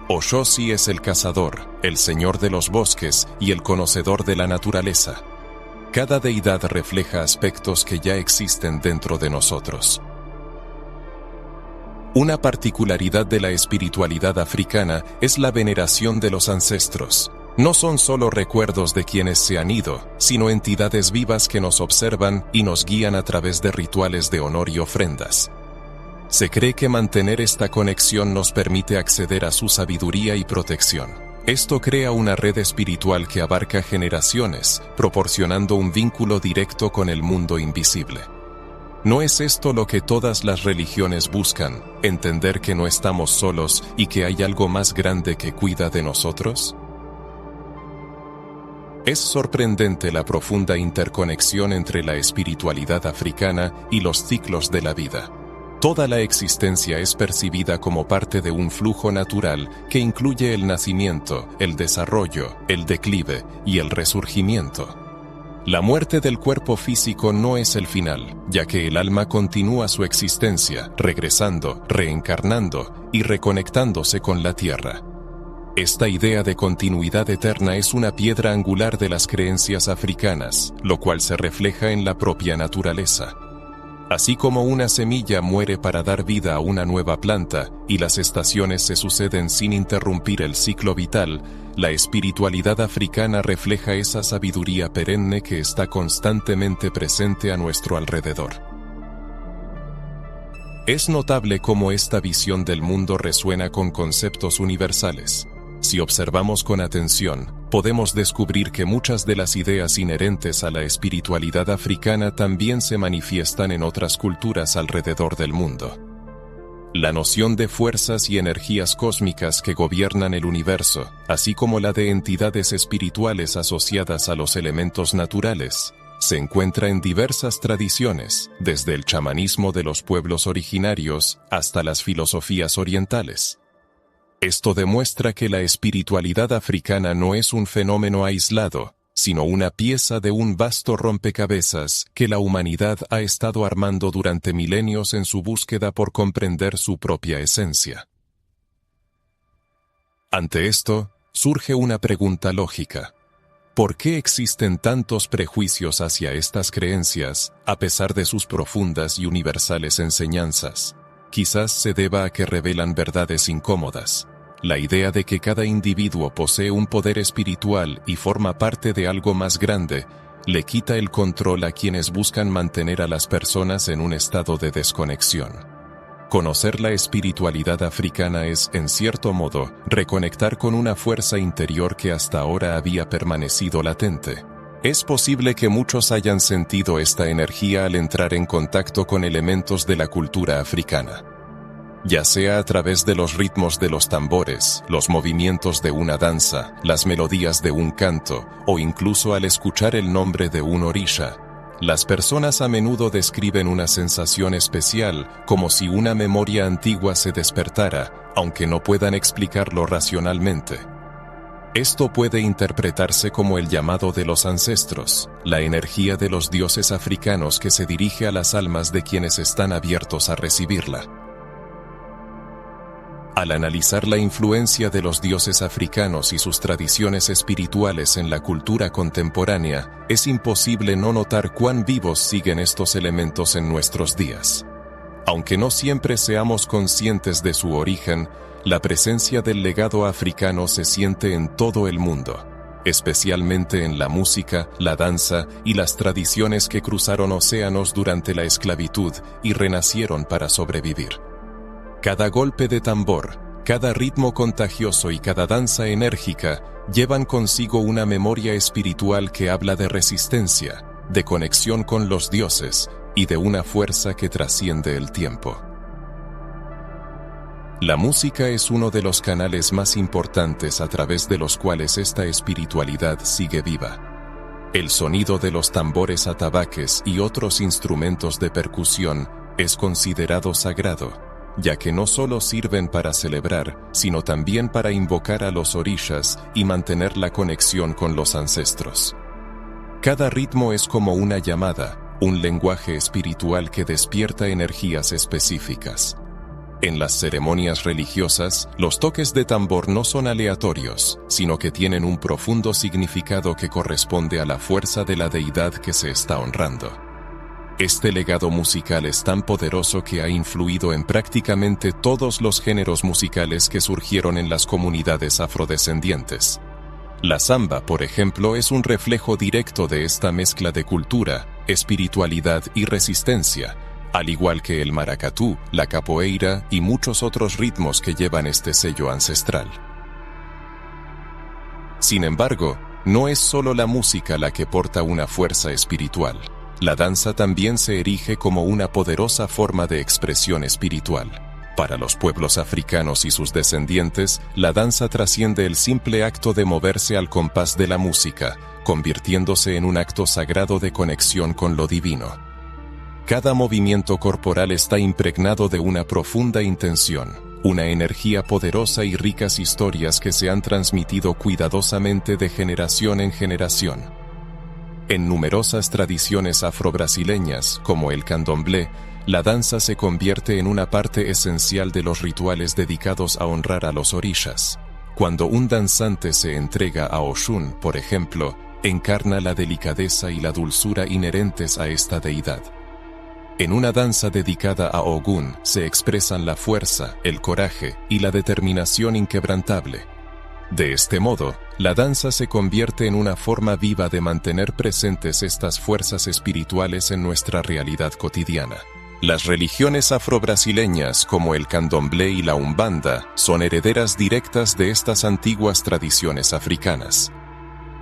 Oshosi es el cazador, el señor de los bosques y el conocedor de la naturaleza. Cada deidad refleja aspectos que ya existen dentro de nosotros. Una particularidad de la espiritualidad africana es la veneración de los ancestros. No son solo recuerdos de quienes se han ido, sino entidades vivas que nos observan y nos guían a través de rituales de honor y ofrendas. Se cree que mantener esta conexión nos permite acceder a su sabiduría y protección. Esto crea una red espiritual que abarca generaciones, proporcionando un vínculo directo con el mundo invisible. ¿No es esto lo que todas las religiones buscan, entender que no estamos solos y que hay algo más grande que cuida de nosotros? Es sorprendente la profunda interconexión entre la espiritualidad africana y los ciclos de la vida. Toda la existencia es percibida como parte de un flujo natural que incluye el nacimiento, el desarrollo, el declive y el resurgimiento. La muerte del cuerpo físico no es el final, ya que el alma continúa su existencia, regresando, reencarnando y reconectándose con la tierra. Esta idea de continuidad eterna es una piedra angular de las creencias africanas, lo cual se refleja en la propia naturaleza. Así como una semilla muere para dar vida a una nueva planta y las estaciones se suceden sin interrumpir el ciclo vital, la espiritualidad africana refleja esa sabiduría perenne que está constantemente presente a nuestro alrededor. Es notable cómo esta visión del mundo resuena con conceptos universales. Si observamos con atención, podemos descubrir que muchas de las ideas inherentes a la espiritualidad africana también se manifiestan en otras culturas alrededor del mundo. La noción de fuerzas y energías cósmicas que gobiernan el universo, así como la de entidades espirituales asociadas a los elementos naturales, se encuentra en diversas tradiciones, desde el chamanismo de los pueblos originarios hasta las filosofías orientales. Esto demuestra que la espiritualidad africana no es un fenómeno aislado, sino una pieza de un vasto rompecabezas que la humanidad ha estado armando durante milenios en su búsqueda por comprender su propia esencia. Ante esto, surge una pregunta lógica. ¿Por qué existen tantos prejuicios hacia estas creencias, a pesar de sus profundas y universales enseñanzas? Quizás se deba a que revelan verdades incómodas. La idea de que cada individuo posee un poder espiritual y forma parte de algo más grande, le quita el control a quienes buscan mantener a las personas en un estado de desconexión. Conocer la espiritualidad africana es, en cierto modo, reconectar con una fuerza interior que hasta ahora había permanecido latente. Es posible que muchos hayan sentido esta energía al entrar en contacto con elementos de la cultura africana. Ya sea a través de los ritmos de los tambores, los movimientos de una danza, las melodías de un canto, o incluso al escuchar el nombre de un orisha. Las personas a menudo describen una sensación especial, como si una memoria antigua se despertara, aunque no puedan explicarlo racionalmente. Esto puede interpretarse como el llamado de los ancestros, la energía de los dioses africanos que se dirige a las almas de quienes están abiertos a recibirla. Al analizar la influencia de los dioses africanos y sus tradiciones espirituales en la cultura contemporánea, es imposible no notar cuán vivos siguen estos elementos en nuestros días. Aunque no siempre seamos conscientes de su origen, la presencia del legado africano se siente en todo el mundo, especialmente en la música, la danza y las tradiciones que cruzaron océanos durante la esclavitud y renacieron para sobrevivir. Cada golpe de tambor, cada ritmo contagioso y cada danza enérgica llevan consigo una memoria espiritual que habla de resistencia, de conexión con los dioses y de una fuerza que trasciende el tiempo. La música es uno de los canales más importantes a través de los cuales esta espiritualidad sigue viva. El sonido de los tambores atabaques y otros instrumentos de percusión es considerado sagrado, ya que no solo sirven para celebrar, sino también para invocar a los orishas y mantener la conexión con los ancestros. Cada ritmo es como una llamada, un lenguaje espiritual que despierta energías específicas. En las ceremonias religiosas, los toques de tambor no son aleatorios, sino que tienen un profundo significado que corresponde a la fuerza de la deidad que se está honrando. Este legado musical es tan poderoso que ha influido en prácticamente todos los géneros musicales que surgieron en las comunidades afrodescendientes. La samba, por ejemplo, es un reflejo directo de esta mezcla de cultura, espiritualidad y resistencia, al igual que el maracatú, la capoeira y muchos otros ritmos que llevan este sello ancestral. Sin embargo, no es solo la música la que porta una fuerza espiritual. La danza también se erige como una poderosa forma de expresión espiritual. Para los pueblos africanos y sus descendientes, la danza trasciende el simple acto de moverse al compás de la música, convirtiéndose en un acto sagrado de conexión con lo divino. Cada movimiento corporal está impregnado de una profunda intención, una energía poderosa y ricas historias que se han transmitido cuidadosamente de generación en generación. En numerosas tradiciones afro-brasileñas, como el candomblé, la danza se convierte en una parte esencial de los rituales dedicados a honrar a los orishas. Cuando un danzante se entrega a Oshun, por ejemplo, encarna la delicadeza y la dulzura inherentes a esta deidad. En una danza dedicada a Ogún se expresan la fuerza, el coraje y la determinación inquebrantable. De este modo, la danza se convierte en una forma viva de mantener presentes estas fuerzas espirituales en nuestra realidad cotidiana. Las religiones afro-brasileñas, como el candomblé y la umbanda, son herederas directas de estas antiguas tradiciones africanas.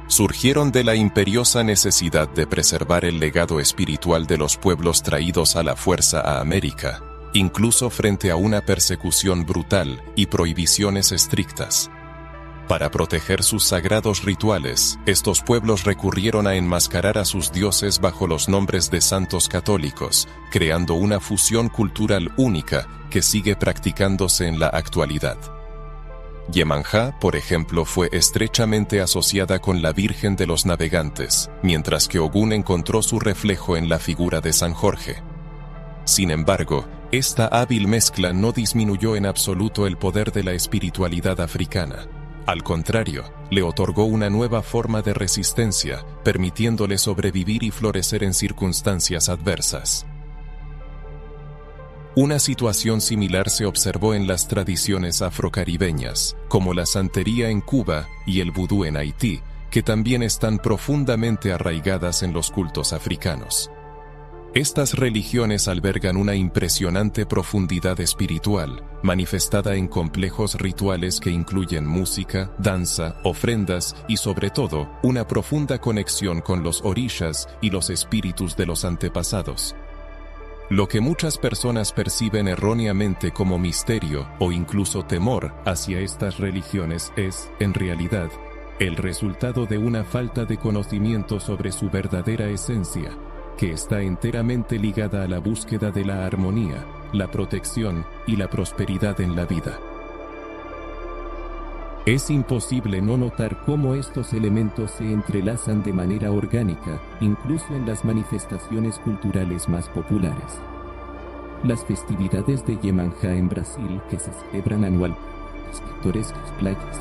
Surgieron de la imperiosa necesidad de preservar el legado espiritual de los pueblos traídos a la fuerza a América, incluso frente a una persecución brutal y prohibiciones estrictas. Para proteger sus sagrados rituales, estos pueblos recurrieron a enmascarar a sus dioses bajo los nombres de santos católicos, creando una fusión cultural única que sigue practicándose en la actualidad. Yemanjá, por ejemplo, fue estrechamente asociada con la Virgen de los Navegantes, mientras que Ogún encontró su reflejo en la figura de San Jorge. Sin embargo, esta hábil mezcla no disminuyó en absoluto el poder de la espiritualidad africana. Al contrario, le otorgó una nueva forma de resistencia, permitiéndole sobrevivir y florecer en circunstancias adversas. Una situación similar se observó en las tradiciones afrocaribeñas, como la santería en Cuba y el vudú en Haití, que también están profundamente arraigadas en los cultos africanos. Estas religiones albergan una impresionante profundidad espiritual, manifestada en complejos rituales que incluyen música, danza, ofrendas y sobre todo, una profunda conexión con los orishas y los espíritus de los antepasados. Lo que muchas personas perciben erróneamente como misterio o incluso temor hacia estas religiones es, en realidad, el resultado de una falta de conocimiento sobre su verdadera esencia, que está enteramente ligada a la búsqueda de la armonía, la protección y la prosperidad en la vida. Es imposible no notar cómo estos elementos se entrelazan de manera orgánica, incluso en las manifestaciones culturales más populares. Las festividades de Iemanjá en Brasil, que se celebran anualmente en las pintorescas playas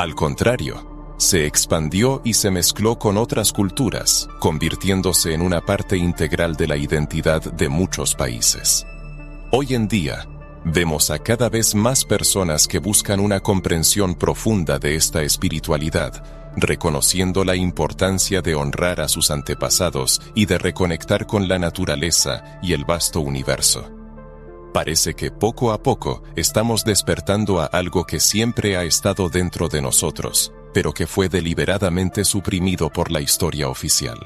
Al contrario, se expandió y se mezcló con otras culturas, convirtiéndose en una parte integral de la identidad de muchos países. Hoy en día, vemos a cada vez más personas que buscan una comprensión profunda de esta espiritualidad, reconociendo la importancia de honrar a sus antepasados y de reconectar con la naturaleza y el vasto universo. Parece que poco a poco estamos despertando a algo que siempre ha estado dentro de nosotros, pero que fue deliberadamente suprimido por la historia oficial.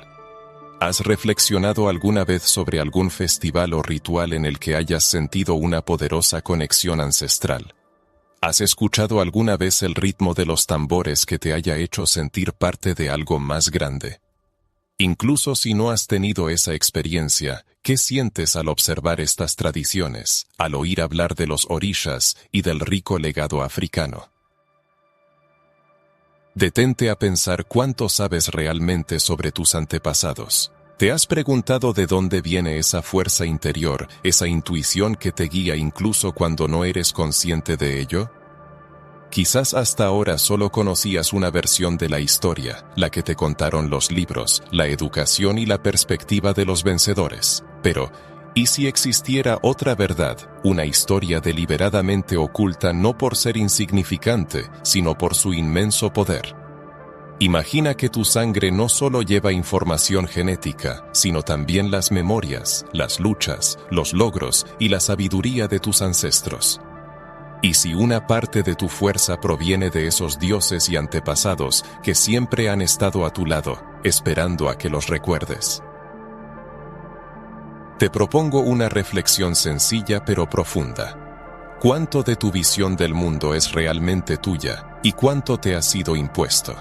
¿Has reflexionado alguna vez sobre algún festival o ritual en el que hayas sentido una poderosa conexión ancestral? ¿Has escuchado alguna vez el ritmo de los tambores que te haya hecho sentir parte de algo más grande? Incluso si no has tenido esa experiencia, ¿qué sientes al observar estas tradiciones, al oír hablar de los orishas y del rico legado africano? Detente a pensar cuánto sabes realmente sobre tus antepasados. ¿Te has preguntado de dónde viene esa fuerza interior, esa intuición que te guía incluso cuando no eres consciente de ello? Quizás hasta ahora solo conocías una versión de la historia, la que te contaron los libros, la educación y la perspectiva de los vencedores. Pero, ¿y si existiera otra verdad, una historia deliberadamente oculta no por ser insignificante, sino por su inmenso poder? Imagina que tu sangre no solo lleva información genética, sino también las memorias, las luchas, los logros y la sabiduría de tus ancestros. Y si una parte de tu fuerza proviene de esos dioses y antepasados que siempre han estado a tu lado, esperando a que los recuerdes. Te propongo una reflexión sencilla pero profunda. ¿Cuánto de tu visión del mundo es realmente tuya y cuánto te ha sido impuesto?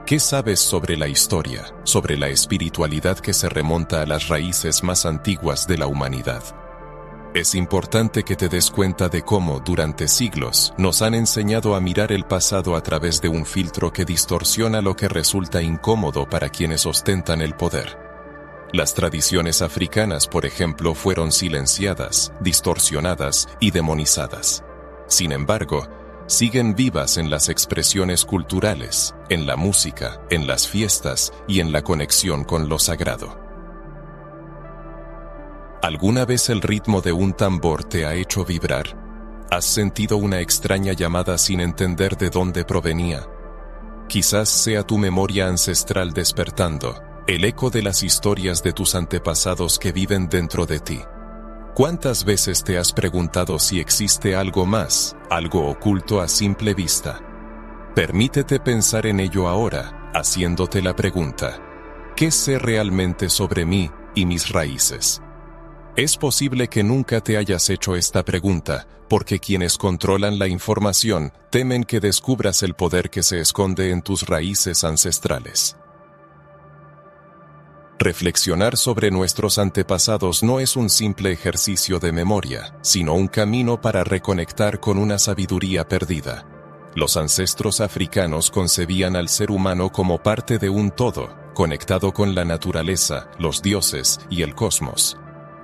¿Qué sabes sobre la historia, sobre la espiritualidad que se remonta a las raíces más antiguas de la humanidad? Es importante que te des cuenta de cómo, durante siglos, nos han enseñado a mirar el pasado a través de un filtro que distorsiona lo que resulta incómodo para quienes ostentan el poder. Las tradiciones africanas, por ejemplo, fueron silenciadas, distorsionadas y demonizadas. Sin embargo, Siguen vivas en las expresiones culturales, en la música, en las fiestas y en la conexión con lo sagrado. ¿Alguna vez el ritmo de un tambor te ha hecho vibrar? ¿Has sentido una extraña llamada sin entender de dónde provenía? Quizás sea tu memoria ancestral despertando, el eco de las historias de tus antepasados que viven dentro de ti. ¿Cuántas veces te has preguntado si existe algo más, algo oculto a simple vista? Permítete pensar en ello ahora, haciéndote la pregunta: ¿qué sé realmente sobre mí y mis raíces? Es posible que nunca te hayas hecho esta pregunta, porque quienes controlan la información temen que descubras el poder que se esconde en tus raíces ancestrales. Reflexionar sobre nuestros antepasados no es un simple ejercicio de memoria, sino un camino para reconectar con una sabiduría perdida. Los ancestros africanos concebían al ser humano como parte de un todo, conectado con la naturaleza, los dioses y el cosmos.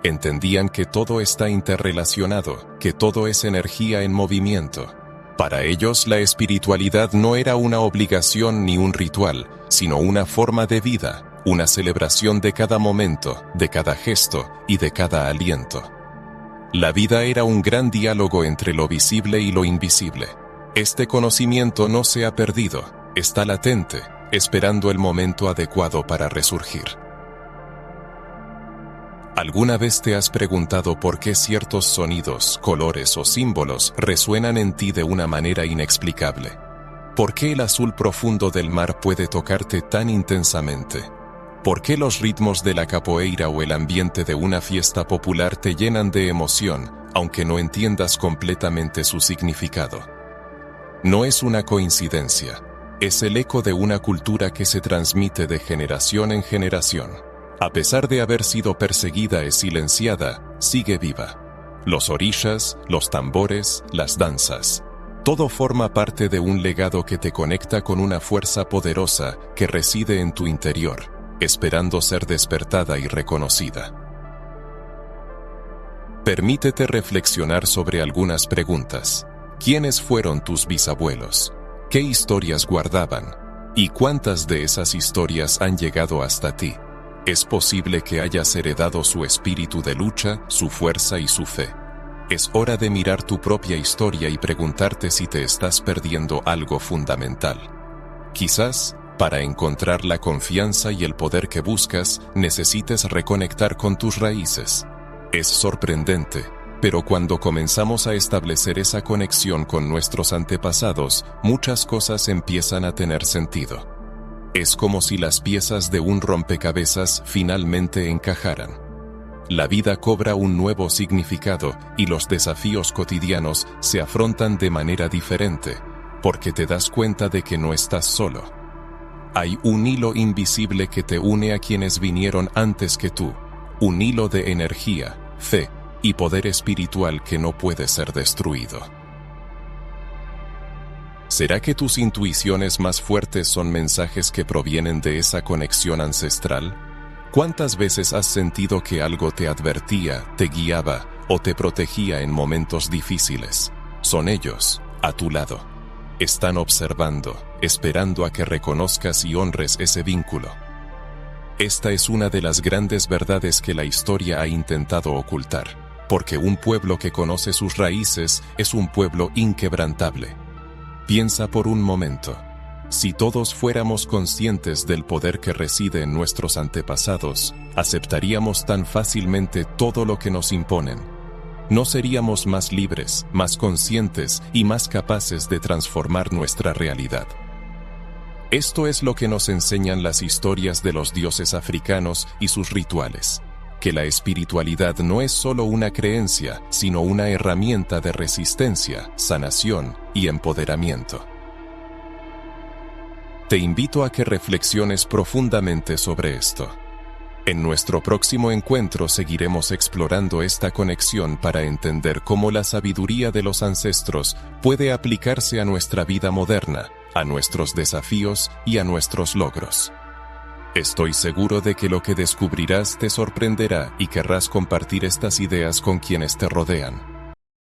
Entendían que todo está interrelacionado, que todo es energía en movimiento. Para ellos, la espiritualidad no era una obligación ni un ritual, sino una forma de vida, una celebración de cada momento, de cada gesto y de cada aliento. La vida era un gran diálogo entre lo visible y lo invisible. Este conocimiento no se ha perdido, está latente, esperando el momento adecuado para resurgir. ¿Alguna vez te has preguntado por qué ciertos sonidos, colores o símbolos resuenan en ti de una manera inexplicable? ¿Por qué el azul profundo del mar puede tocarte tan intensamente? ¿Por qué los ritmos de la capoeira o el ambiente de una fiesta popular te llenan de emoción, aunque no entiendas completamente su significado? No es una coincidencia, es el eco de una cultura que se transmite de generación en generación. A pesar de haber sido perseguida y silenciada, sigue viva. Los orishas, los tambores, las danzas. Todo forma parte de un legado que te conecta con una fuerza poderosa que reside en tu interior, esperando ser despertada y reconocida. Permítete reflexionar sobre algunas preguntas. ¿Quiénes fueron tus bisabuelos? ¿Qué historias guardaban? ¿Y cuántas de esas historias han llegado hasta ti? Es posible que hayas heredado su espíritu de lucha, su fuerza y su fe. Es hora de mirar tu propia historia y preguntarte si te estás perdiendo algo fundamental. Quizás, para encontrar la confianza y el poder que buscas, necesites reconectar con tus raíces. Es sorprendente, pero cuando comenzamos a establecer esa conexión con nuestros antepasados, muchas cosas empiezan a tener sentido. Es como si las piezas de un rompecabezas finalmente encajaran. La vida cobra un nuevo significado y los desafíos cotidianos se afrontan de manera diferente, porque te das cuenta de que no estás solo. Hay un hilo invisible que te une a quienes vinieron antes que tú, un hilo de energía, fe y poder espiritual que no puede ser destruido. ¿Será que tus intuiciones más fuertes son mensajes que provienen de esa conexión ancestral? ¿Cuántas veces has sentido que algo te advertía, te guiaba o te protegía en momentos difíciles? Son ellos, a tu lado. Están observando, esperando a que reconozcas y honres ese vínculo. Esta es una de las grandes verdades que la historia ha intentado ocultar, porque un pueblo que conoce sus raíces es un pueblo inquebrantable. Piensa por un momento, si todos fuéramos conscientes del poder que reside en nuestros antepasados, ¿aceptaríamos tan fácilmente todo lo que nos imponen? ¿No seríamos más libres, más conscientes y más capaces de transformar nuestra realidad? Esto es lo que nos enseñan las historias de los dioses africanos y sus rituales, que la espiritualidad no es solo una creencia, sino una herramienta de resistencia, sanación y empoderamiento. Te invito a que reflexiones profundamente sobre esto. En nuestro próximo encuentro seguiremos explorando esta conexión para entender cómo la sabiduría de los ancestros puede aplicarse a nuestra vida moderna, a nuestros desafíos y a nuestros logros. Estoy seguro de que lo que descubrirás te sorprenderá y querrás compartir estas ideas con quienes te rodean.